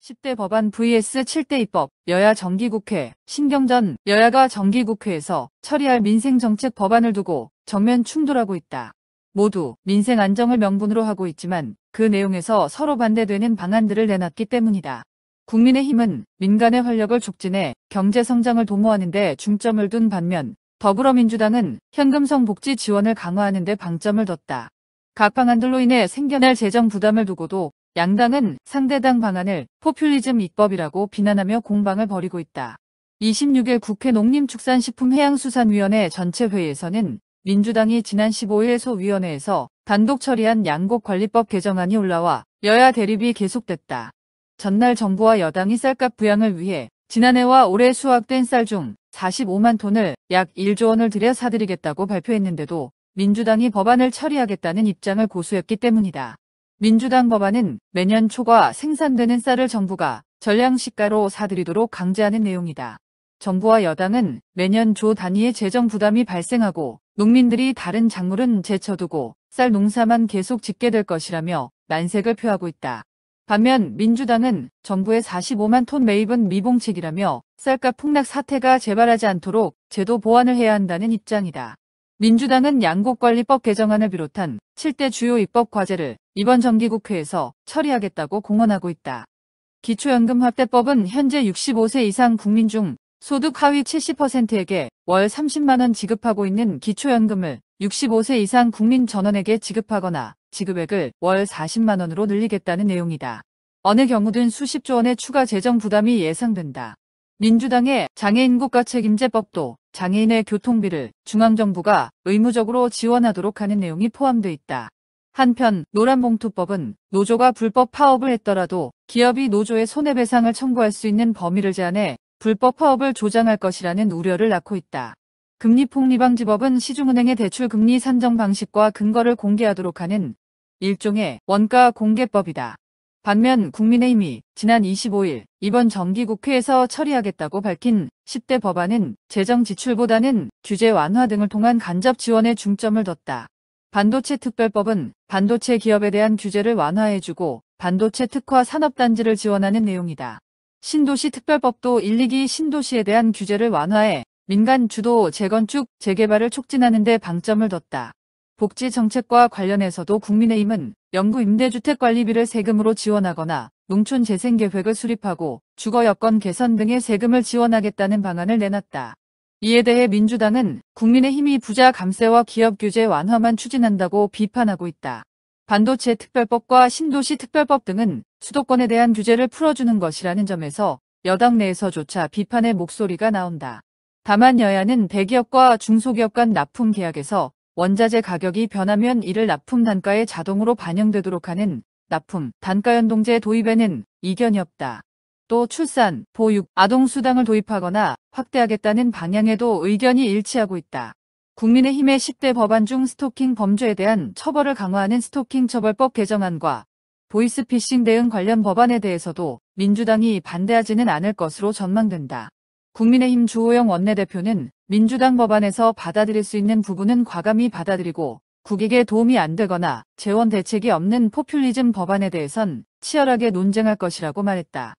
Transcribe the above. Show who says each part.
Speaker 1: 10대 법안 vs 7대 입법, 여야 정기국회, 신경전. 여야가 정기국회에서 처리할 민생정책 법안을 두고 정면 충돌하고 있다. 모두 민생 안정을 명분으로 하고 있지만 그 내용에서 서로 반대되는 방안들을 내놨기 때문이다. 국민의힘은 민간의 활력을 촉진해 경제 성장을 도모하는 데 중점을 둔 반면 더불어민주당은 현금성 복지 지원을 강화하는 데 방점을 뒀다. 각 방안들로 인해 생겨날 재정 부담을 두고도 양당은 상대당 방안을 포퓰리즘 입법이라고 비난하며 공방을 벌이고 있다. 26일 국회 농림축산식품해양수산위원회 전체 회의에서는 민주당이 지난 15일 소위원회에서 단독 처리한 양곡관리법 개정안이 올라와 여야 대립이 계속됐다. 전날 정부와 여당이 쌀값 부양을 위해 지난해와 올해 수확된 쌀 중 45만 톤을 약 1조 원을 들여 사들이겠다고 발표했는데도 민주당이 법안을 처리하겠다는 입장을 고수했기 때문이다. 민주당 법안은 매년 초과 생산되는 쌀을 정부가 전량시가로 사들이도록 강제하는 내용이다. 정부와 여당은 매년 조 단위의 재정 부담이 발생하고 농민들이 다른 작물은 제쳐두고 쌀 농사만 계속 짓게 될 것이라며 난색을 표하고 있다. 반면 민주당은 정부의 45만 톤 매입은 미봉책이라며 쌀값 폭락 사태가 재발하지 않도록 제도 보완을 해야 한다는 입장이다. 민주당은 양곡관리법 개정안을 비롯한 7대 주요 입법 과제를 이번 정기국회에서 처리하겠다고 공언하고 있다. 기초연금합대법은 현재 65세 이상 국민 중 소득 하위 70%에게 월 30만 원 지급하고 있는 기초연금을 65세 이상 국민 전원에게 지급하거나 지급액을 월 40만 원으로 늘리겠다는 내용이다. 어느 경우든 수십조 원의 추가 재정 부담이 예상된다. 민주당의 장애인 국가책임제법도 장애인의 교통비를 중앙정부가 의무적으로 지원하도록 하는 내용이 포함돼 있다. 한편 노란봉투법은 노조가 불법 파업을 했더라도 기업이 노조에 손해배상을 청구할 수 있는 범위를 제한해 불법 파업을 조장할 것이라는 우려를 낳고 있다. 금리폭리방지법은 시중은행의 대출금리 산정 방식과 근거를 공개하도록 하는 일종의 원가 공개법이다. 반면 국민의힘이 지난 25일 이번 정기국회에서 처리하겠다고 밝힌 10대 법안은 재정 지출보다는 규제 완화 등을 통한 간접 지원에 중점을 뒀다. 반도체 특별법은 반도체 기업에 대한 규제를 완화해주고 반도체 특화 산업단지를 지원하는 내용이다. 신도시 특별법도 1, 2기 신도시에 대한 규제를 완화해 민간 주도 재건축, 재개발을 촉진하는 데 방점을 뒀다. 복지 정책과 관련해서도 국민의힘은 영구 임대주택 관리비를 세금으로 지원하거나 농촌 재생 계획을 수립하고 주거 여건 개선 등의 세금을 지원하겠다는 방안을 내놨다. 이에 대해 민주당은 국민의힘이 부자 감세와 기업 규제 완화만 추진한다고 비판하고 있다. 반도체 특별법과 신도시 특별법 등은 수도권에 대한 규제를 풀어주는 것이라는 점에서 여당 내에서조차 비판의 목소리가 나온다. 다만 여야는 대기업과 중소기업 간 납품 계약에서 원자재 가격이 변하면 이를 납품 단가에 자동으로 반영되도록 하는 납품 단가연동제 도입에는 이견이 없다. 또 출산, 보육, 아동수당을 도입하거나 확대하겠다는 방향에도 의견이 일치하고 있다. 국민의힘의 10대 법안 중 스토킹 범죄에 대한 처벌을 강화하는 스토킹 처벌법 개정안과 보이스피싱 대응 관련 법안에 대해서도 민주당이 반대하지는 않을 것으로 전망된다. 국민의힘 주호영 원내대표는 민주당 법안에서 받아들일 수 있는 부분은 과감히 받아들이고 국익에 도움이 안 되거나 재원 대책이 없는 포퓰리즘 법안에 대해선 치열하게 논쟁할 것이라고 말했다.